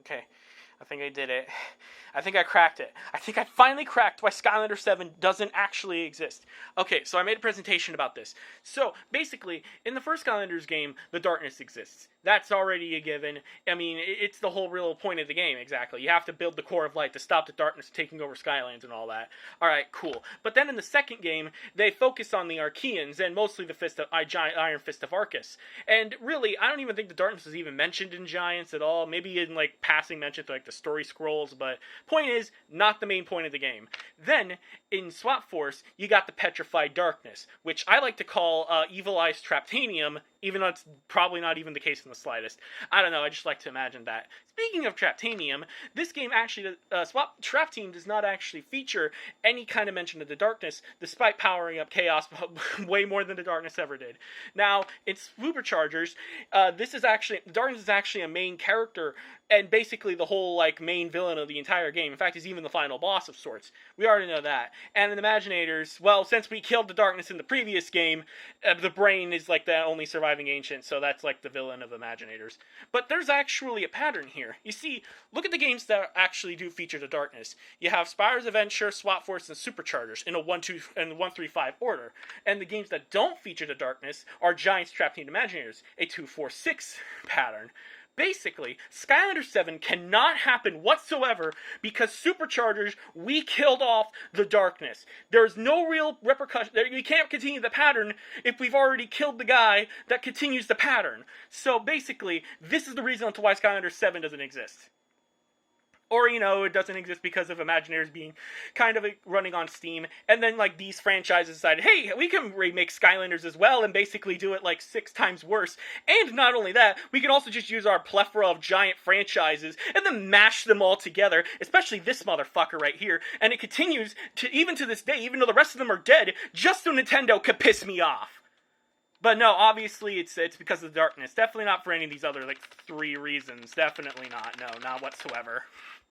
Okay, I think I did it. I think I cracked it. I think I finally cracked why Skylanders 7 doesn't actually exist. Okay, so I made a presentation about this. So, basically, in the first Skylanders game, the darkness exists. That's already a given. I mean, it's the whole real point of the game, exactly. You have to build the core of light to stop the darkness taking over Skylands and all that. Alright, cool. But then in the second game, they focus on the Archeans, and mostly the giant Iron Fist of Arcus. And really, I don't even think the darkness is even mentioned in Giants at all. Maybe in, like, passing mention to, like, the story scrolls, but point is, not the main point of the game. Then, in Swap Force, you got the Petrified Darkness, which I like to call Evil Eye's Traptanium, even though it's probably not even the case in the slightest. I don't know, I just like to imagine that. Speaking of Traptanium, this game actually, Trap Team does not actually feature any kind of mention of the darkness, despite powering up Chaos way more than the darkness ever did. Now, in Superchargers, darkness is actually a main character, and basically the whole, like, main villain of the entire game. In fact, he's even the final boss of sorts. We already know that. And in Imaginators, well, since we killed the darkness in the previous game, the brain is, like, the only surviving ancient, so that's, like, the villain of Imaginators. But there's actually a pattern here. You see, look at the games that actually do feature the darkness. You have Spyro's Adventure, Swap Force, and Superchargers in a 1, 2, and 1, 3, 5 order. And the games that don't feature the darkness are Giants, Trap Team, Imaginators, a 2, 4, 6 pattern. Basically, Skylanders 7 cannot happen whatsoever because Superchargers, we killed off the darkness. There's no real repercussion. We can't continue the pattern if we've already killed the guy that continues the pattern. So basically, this is the reason why Skylanders 7 doesn't exist. Or, you know, it doesn't exist because of Imagineers being kind of running on Steam. And then, like, these franchises decided, hey, we can remake Skylanders as well and basically do it, like, 6 times worse. And not only that, we can also just use our plethora of giant franchises and then mash them all together, especially this motherfucker right here. And it continues to, even to this day, even though the rest of them are dead, just so Nintendo could piss me off. But no, obviously it's because of the darkness. Definitely not for any of these other, like, 3 reasons. Definitely not. No, not whatsoever.